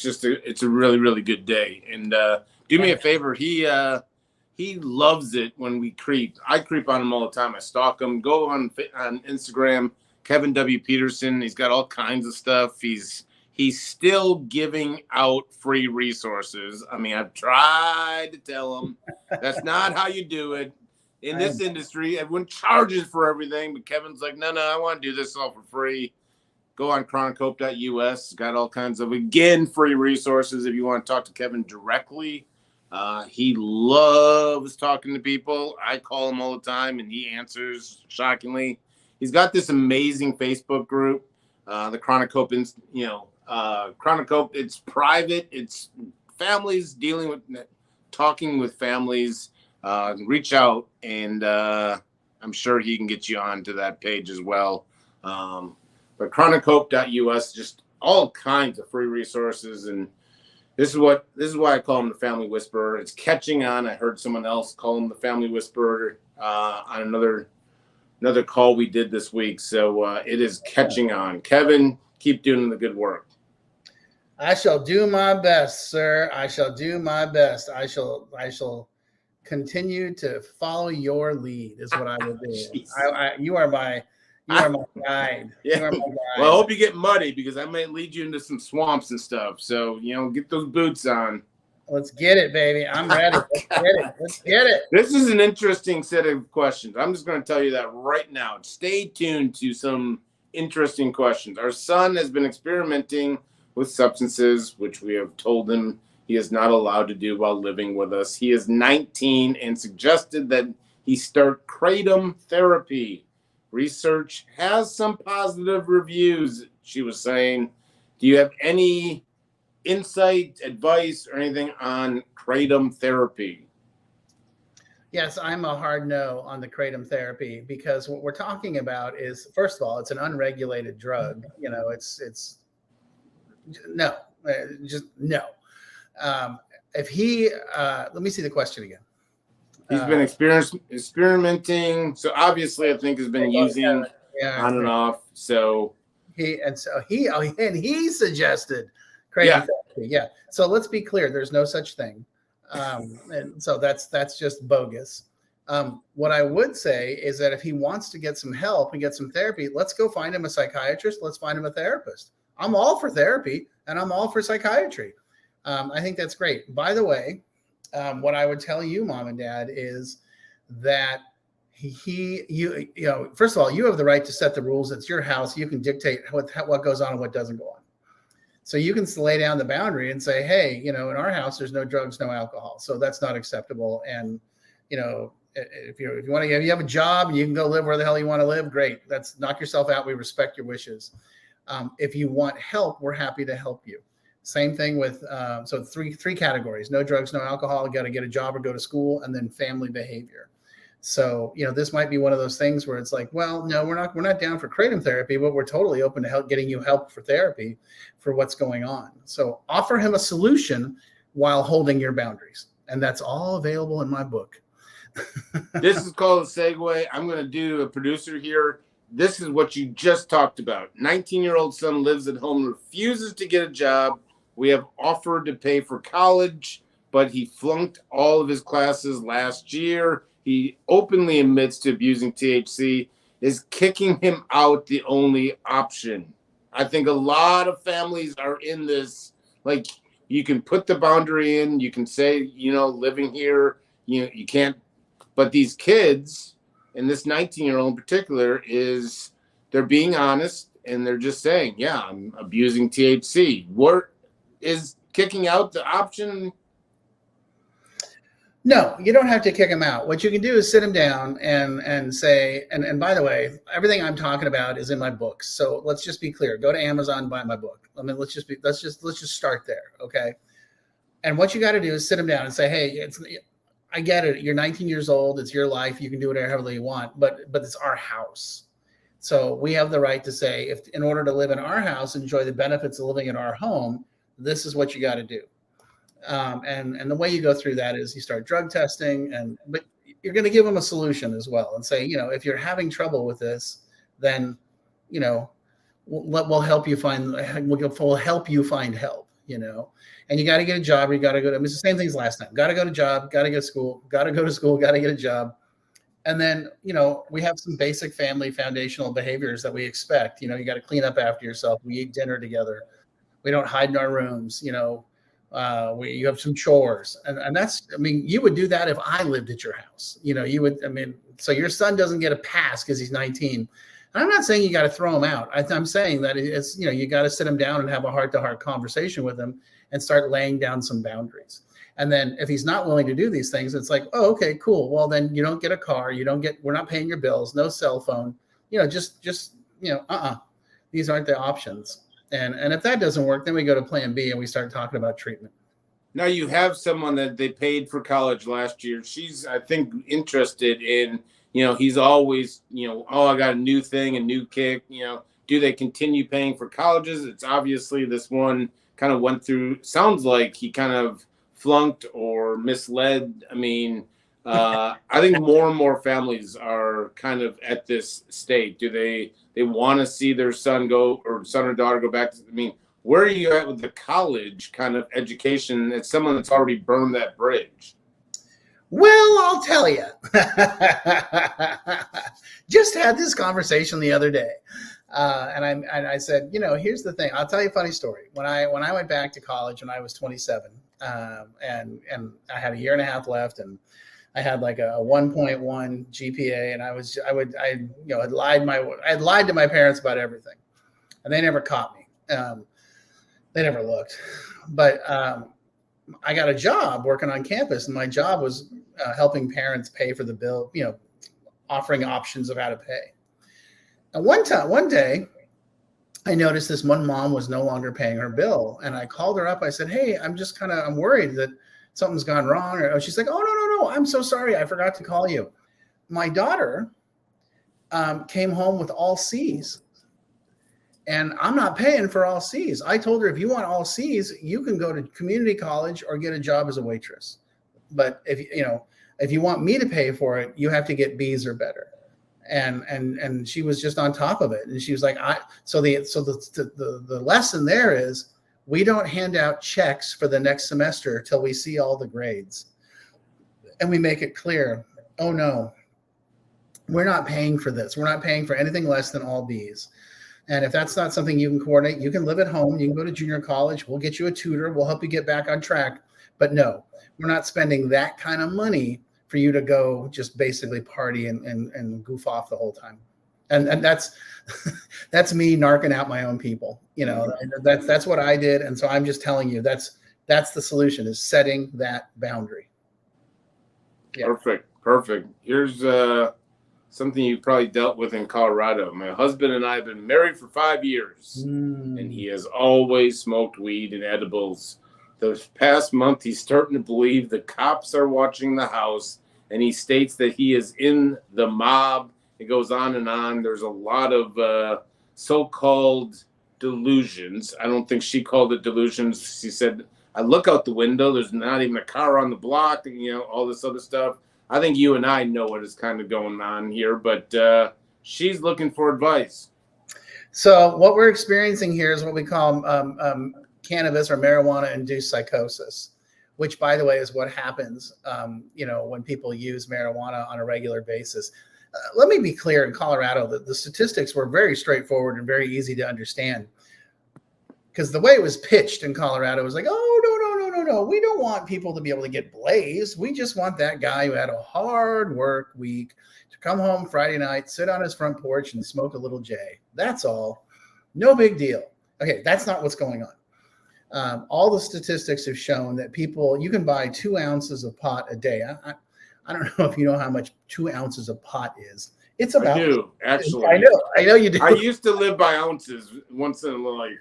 it's a really, really good day. And do me a favor. He loves it when we creep. I creep on him all the time. I stalk him. Go on Instagram, Kevin W. Peterson. He's got all kinds of stuff. He's still giving out free resources. I mean, I've tried to tell him that's not how you do it. In this industry, everyone charges for everything, but Kevin's like, no, I want to do this all for free. Go on chronocope.us. Got all kinds of, again, free resources if you want to talk to Kevin directly. He loves talking to people. I call him all the time, and he answers shockingly. He's got this amazing Facebook group, the Chronocope, Chronocope. It's private. It's families talking with families. Reach out, and I'm sure he can get you onto that page as well. But chronocope.us, just all kinds of free resources, and this is why I call him the Family Whisperer. It's catching on. I heard someone else call him the Family Whisperer on another call we did this week. So it is catching on. Kevin, keep doing the good work. I shall do my best, sir. I shall do my best. I shall continue to follow your lead is what I will do. You are my guide. Yeah. You are my guide. Well, I hope you get muddy because I might lead you into some swamps and stuff. So, get those boots on. Let's get it, baby. I'm ready. Let's get it. This is an interesting set of questions. I'm just going to tell you that right now. Stay tuned to some interesting questions. Our son has been experimenting with substances, which we have told him he is not allowed to do while living with us. He is 19 and suggested that he start kratom therapy. Research has some positive reviews, she was saying. Do you have any insight, advice, or anything on kratom therapy? Yes, I'm a hard no on the kratom therapy because what we're talking about is, first of all, it's an unregulated drug. It's no, just no. If he, let me see the question again. He's been experimenting. So obviously, I think has been using on and off. So he suggested kratom therapy. Yeah. So let's be clear. There's no such thing. And so that's just bogus. What I would say is that if he wants to get some help and get some therapy, let's go find him a psychiatrist. Let's find him a therapist. I'm all for therapy and I'm all for psychiatry. I think that's great. By the way, what I would tell you, Mom and Dad, is that first of all, you have the right to set the rules. It's your house. You can dictate what goes on and what doesn't go on. So you can lay down the boundary and say, hey, in our house, there's no drugs, no alcohol. So that's not acceptable. And, if you have a job and you can go live where the hell you want to live, great. That's knock yourself out. We respect your wishes. If you want help, we're happy to help you. Same thing with, so three categories: no drugs, no alcohol, got to get a job or go to school, and then family behavior. So, this might be one of those things where it's like, well, no, we're not down for kratom therapy, but we're totally open to getting you help for therapy for what's going on. So offer him a solution while holding your boundaries. And that's all available in my book. This is called a segue. I'm going to do a producer here. This is what you just talked about. 19-year-old son lives at home, refuses to get a job. We have offered to pay for college, but he flunked all of his classes last year. He openly admits to abusing THC. Is kicking him out the only option? I think a lot of families are in this. Like, you can put the boundary in. You can say, living here, you can't. But these kids, and this 19-year-old in particular, they're being honest, and they're just saying, yeah, I'm abusing THC. What is kicking out the option? No, you don't have to kick him out. What you can do is sit him down and say, and by the way, everything I'm talking about is in my books. So let's just be clear. Go to Amazon, buy my book. I mean, let's just start there, okay? And what you got to do is sit him down and say, hey, I get it. You're 19 years old. It's your life. You can do whatever you want, but it's our house. So we have the right to say, if in order to live in our house, enjoy the benefits of living in our home, this is what you got to do. And the way you go through that is you start drug testing, but you're going to give them a solution as well and say, if you're having trouble with this, then, we'll help you find help. and you got to get a job. You got to go to, it's the same thing as last time. Got to go to job, got to go to school, got to go to school, got to get a job. And then, we have some basic family foundational behaviors that we expect. You got to clean up after yourself. We eat dinner together. We don't hide in our rooms. You have some chores. And that's, you would do that if I lived at your house. You would, so your son doesn't get a pass because he's 19. And I'm not saying you got to throw him out. I'm saying that it's, you got to sit him down and have a heart-to-heart conversation with him and start laying down some boundaries. And then if he's not willing to do these things, it's like, oh, okay, cool. Well, then you don't get a car. We're not paying your bills, no cell phone, just these aren't the options. And if that doesn't work, then we go to plan B and we start talking about treatment. Now you have someone that they paid for college last year. She's, I think, interested in, he's always, oh, I got a new thing, a new kick, do they continue paying for colleges? It's obviously this one kind of went through, sounds like he kind of flunked or misled. I think more and more families are kind of at this state. Do they want to see their son go, or son or daughter go back to, where are you at with the college kind of education as someone that's already burned that bridge? Well, I'll tell you. Just had this conversation the other day. And I said, here's the thing. I'll tell you a funny story. When I went back to college when I was 27, and I had a year and a half left, and I had like a 1.1 GPA, and I lied to my parents about everything, and they never caught me. They never looked, but I got a job working on campus, and my job was helping parents pay for the bill, offering options of how to pay. And one day, I noticed this one mom was no longer paying her bill, and I called her up. I said, "Hey, I'm worried that something's gone wrong." Or she's like, "Oh, no, I'm so sorry. I forgot to call you." My daughter came home with all C's, and I'm not paying for all C's. I told her, if you want all C's, you can go to community college or get a job as a waitress. But if you want me to pay for it, you have to get B's or better. And she was just on top of it. And she was like, the lesson there is, we don't hand out checks for the next semester till we see all the grades. And we make it clear, oh no, we're not paying for this. We're not paying for anything less than all B's. And if that's not something you can coordinate, you can live at home. You can go to junior college. We'll get you a tutor. We'll help you get back on track. But no, we're not spending that kind of money for you to go just basically party and goof off the whole time. And that's me narking out my own people. That's what I did. And so I'm just telling you, that's the solution, is setting that boundary. Yeah. Perfect. Here's something you probably dealt with in Colorado. My husband and I have been married for 5 years, and he has always smoked weed and edibles. The past month, he's starting to believe the cops are watching the house, and he states that he is in the mob. It goes on and on. There's a lot of so-called delusions. I don't think she called it delusions. She said, I look out the window, there's not even a car on the block, all this other stuff. I think you and I know what is kind of going on here, but she's looking for advice. So what we're experiencing here is what we call cannabis or marijuana-induced psychosis, which, by the way, is what happens, when people use marijuana on a regular basis. Let me be clear, in Colorado, the statistics were very straightforward and very easy to understand, because the way it was pitched in Colorado was like, oh, no, we don't want people to be able to get blazed. We just want that guy who had a hard work week to come home Friday night, sit on his front porch and smoke a little J. That's all. No big deal. Okay, that's not what's going on. All the statistics have shown that you can buy 2 ounces of pot a day. I don't know if you know how much 2 ounces of pot is. It's about. I do, actually. I know you do. I used to live by ounces once in a life.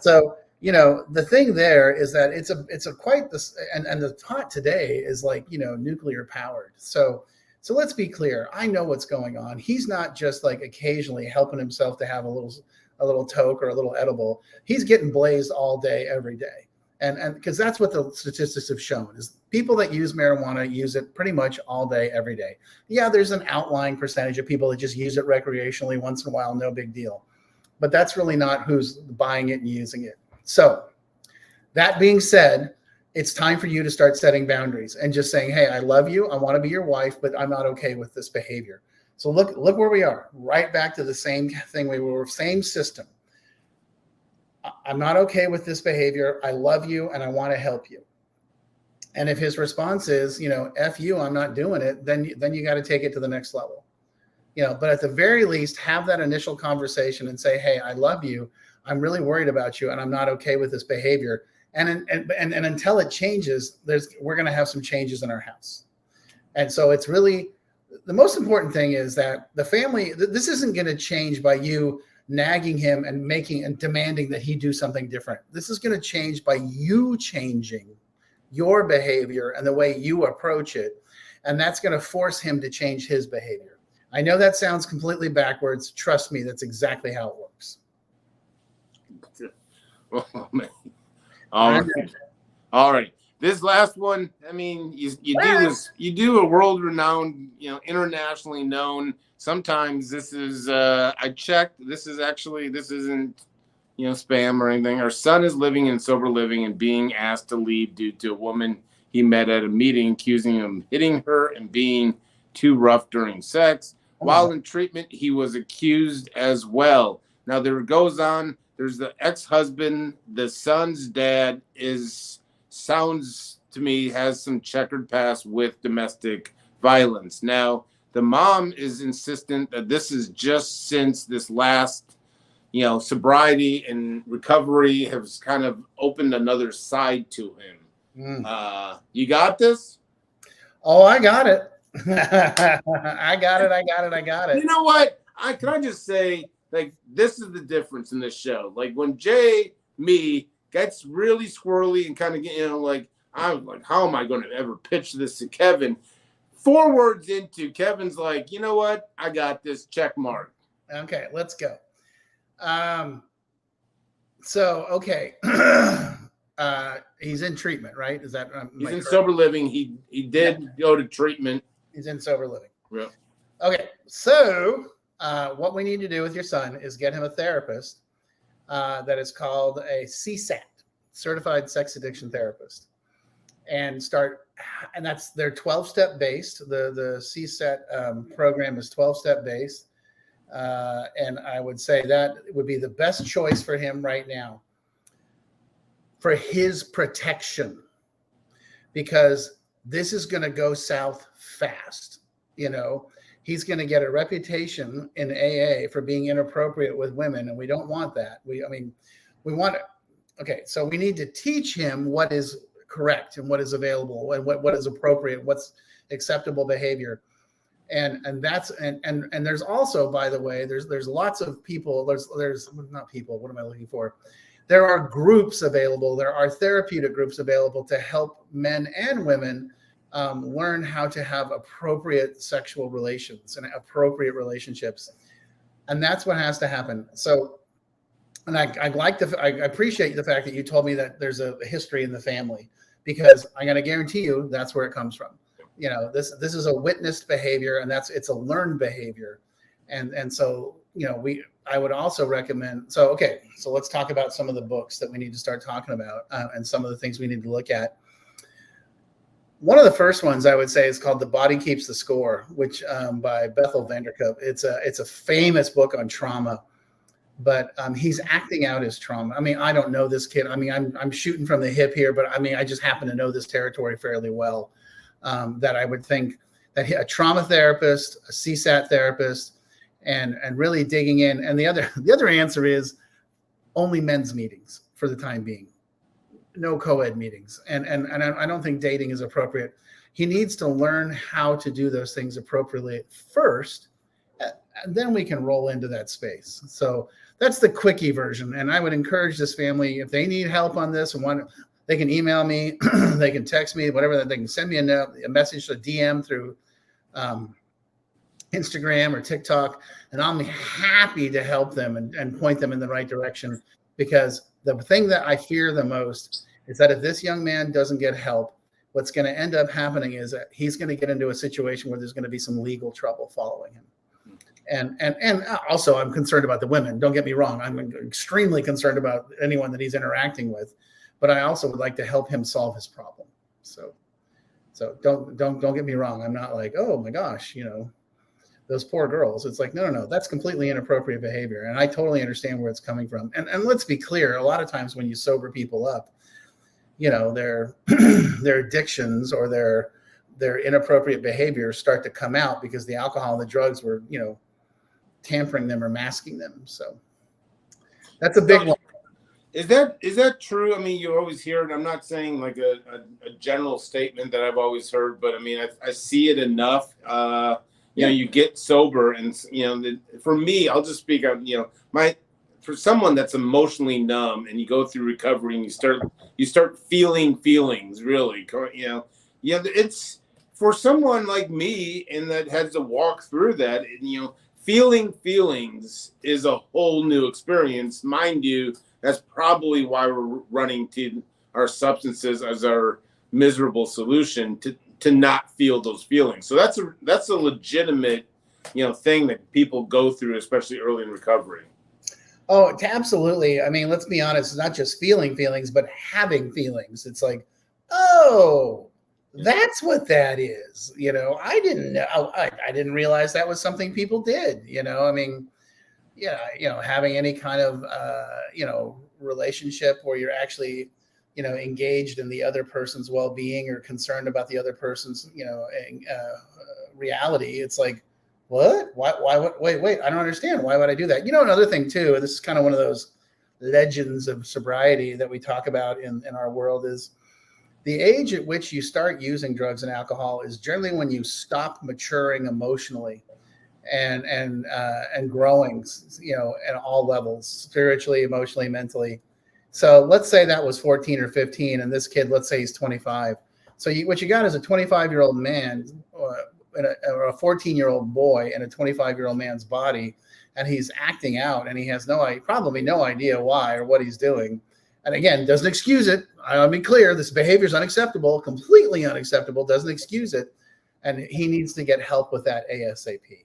So, the thing there is that it's a quite this, and the pot today is like, nuclear powered. So let's be clear. I know what's going on. He's not just like occasionally helping himself to have a little toke or a little edible. He's getting blazed all day, every day. And because that's what the statistics have shown, is people that use marijuana use it pretty much all day, every day. Yeah, there's an outlying percentage of people that just use it recreationally once in a while, no big deal. but that's really not who's buying it and using it. So that being said, it's time for you to start setting boundaries and just saying, hey, I love you. I want to be your wife, but I'm not okay with this behavior. So look where we are, right back to the same thing. We were same system. I'm not okay with this behavior. I love you and I want to help you. And if his response is, F you, I'm not doing it, then you got to take it to the next level. But at the very least, have that initial conversation and say, hey, I love you. I'm really worried about you and I'm not okay with this behavior. And until it changes, we're going to have some changes in our house. And so it's really, the most important thing is that the family, this isn't going to change by you nagging him and demanding that he do something different. This is going to change by you changing your behavior and the way you approach it. And that's going to force him to change his behavior. I know that sounds completely backwards. Trust me, that's exactly how it works. Oh, man. All right. This last one, I mean, you do this, you do a world-renowned, internationally known. Sometimes this is, I checked, this isn't, spam or anything. Our son is living in sober living and being asked to leave due to a woman he met at a meeting accusing him of hitting her and being too rough during sex. While in treatment, he was accused as well. Now, there goes on. There's the ex-husband. The son's dad sounds to me has some checkered past with domestic violence. Now, the mom is insistent that this is just since this last, sobriety and recovery has kind of opened another side to him. You got this? Oh, I got it. I got it. You know what? Can I just say, like, this is the difference in this show. Like, when me gets really squirrely and kind of, I'm like, how am I going to ever pitch this to Kevin? 4 words into, Kevin's like, you know what? I got this, check mark. Okay, let's go. Okay. He's in treatment, right? Is that he's in sober living. He did go to treatment. He's in sober living. Yeah. Okay, so what we need to do with your son is get him a therapist that is called a CSAT, Certified Sex Addiction Therapist, and they're 12-step based. The CSAT program is 12-step based, and I would say that would be the best choice for him right now for his protection, because this is going to go south fast. He's going to get a reputation in AA for being inappropriate with women, and we don't want that. We want it. Okay, so we need to teach him what is correct and what is available and what is appropriate, what's acceptable behavior. And there's also, by the way, there's lots of people, there's not people, what am I looking for? There are groups available. There are therapeutic groups available to help men and women learn how to have appropriate sexual relations and appropriate relationships. And that's what has to happen. So, and I appreciate the fact that you told me that there's a history in the family, because I'm going to guarantee you that's where it comes from. This is a witnessed behavior, and it's a learned behavior. And so, I would also recommend, so let's talk about some of the books that we need to start talking about and some of the things we need to look at. One of the first ones I would say is called The Body Keeps the Score, which by Bethel Vanderkoop. It's a famous book on trauma, but he's acting out his trauma. I mean, I don't know this kid. I mean, I'm shooting from the hip here, but I mean, I just happen to know this territory fairly well. That I would think that a trauma therapist, a CSAT therapist, and really digging in. And the other answer is only men's meetings for the time being. No co-ed meetings. And I don't think dating is appropriate. He needs to learn how to do those things appropriately first, and then we can roll into that space. So that's the quickie version. And I would encourage this family, if they need help on this and they can email me, they can text me, whatever, they can send me a message, a DM through Instagram or TikTok, and I'm happy to help them and point them in the right direction. Because the thing that I fear the most is that if this young man doesn't get help, what's going to end up happening is that he's going to get into a situation where there's going to be some legal trouble following him. And also I'm concerned about the women. Don't get me wrong. I'm extremely concerned about anyone that he's interacting with, but I also would like to help him solve his problem. So don't get me wrong. I'm not like, oh my gosh, those poor girls. It's like, no, that's completely inappropriate behavior. And I totally understand where it's coming from. And let's be clear, a lot of times when you sober people up, their their addictions or their inappropriate behaviors start to come out because the alcohol and the drugs were, tampering them or masking them. So that's a big one. Is that true? I mean, you always hear it. I'm not saying like a general statement that I've always heard, but I mean, I see it enough. You get sober, and for me, I'll just speak on for someone that's emotionally numb, and you go through recovery, and you start feeling feelings. Really, it's for someone like me, and that has to walk through that. Feeling feelings is a whole new experience, mind you. That's probably why we're running to our substances as our miserable solution to not feel those feelings. So that's a legitimate, thing that people go through, especially early in recovery. Oh, absolutely. I mean, let's be honest. It's not just feeling feelings, but having feelings. It's like, oh, that's what that is. I didn't know. I didn't realize that was something people did. I mean, having any kind of, relationship where you're actually, engaged in the other person's well-being or concerned about the other person's, reality. It's like, what? Why? Wait, I don't understand. Why would I do that? Another thing too, and this is kind of one of those legends of sobriety that we talk about in our world is the age at which you start using drugs and alcohol is generally when you stop maturing emotionally and growing, at all levels, spiritually, emotionally, mentally. So let's say that was 14 or 15, and this kid, let's say he's 25. So what you got is a 25-year-old man or a 14-year-old boy in a 25-year-old man's body, and he's acting out, and he has probably no idea why or what he's doing. And again, doesn't excuse it. I'll be clear, this behavior is unacceptable, completely unacceptable, doesn't excuse it. And he needs to get help with that ASAP.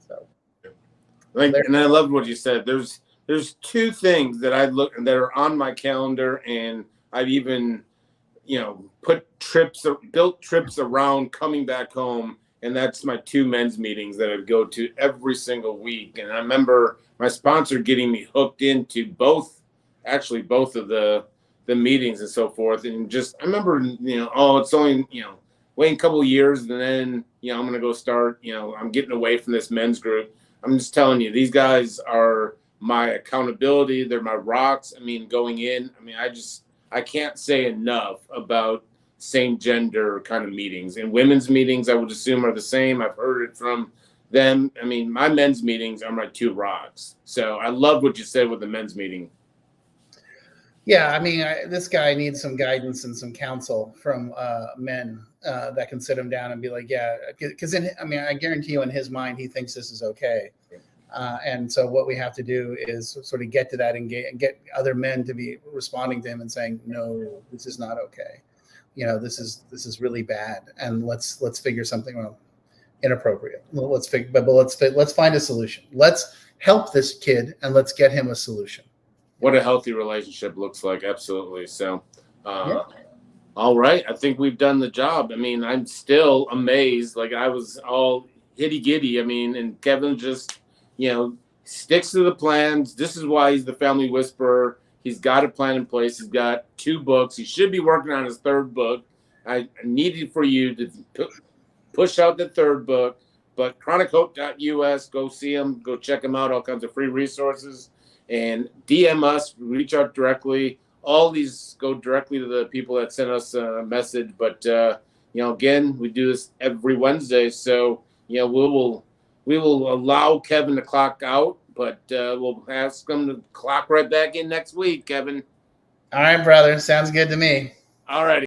So, and I loved what you said. There's two things that that are on my calendar, and I've even, built trips around coming back home. And that's my 2 men's meetings that I go to every single week. And I remember my sponsor getting me hooked into both of the meetings and so forth. And I remember, it's only, wait a couple of years, and then, I'm going to go start, I'm getting away from this men's group. I'm just telling you, these guys are my accountability. They're my rocks. I mean, going in, I can't say enough about same gender kind of meetings. And women's meetings, I would assume, are the same. I've heard it from them. I mean, my men's meetings are my 2 rocks. So I love what you said with the men's meeting. Yeah, I mean, this guy needs some guidance and some counsel from men that can sit him down and be like, yeah, because I guarantee you in his mind, he thinks this is okay. And so what we have to do is sort of get to that and get other men to be responding to him and saying, no, this is not okay. This is really bad. And let's figure something out. Inappropriate. Well, let's find a solution. Let's help this kid and let's get him a solution. What a healthy relationship looks like. Absolutely. So, All right. I think we've done the job. I mean, I'm still amazed. Like, I was all hitty giddy. I mean, and Kevin just, sticks to the plans. This is why he's the family whisperer. He's got a plan in place. He's got 2 books. He should be working on his 3rd book. I needed for you to push out the 3rd book, but chronichope.us, go see him, go check him out, all kinds of free resources. And DM us, reach out directly. All these go directly to the people that sent us a message. But, again, we do this every Wednesday. So, we will allow Kevin to clock out, but we'll ask him to clock right back in next week, Kevin. All right, brother. Sounds good to me. All righty.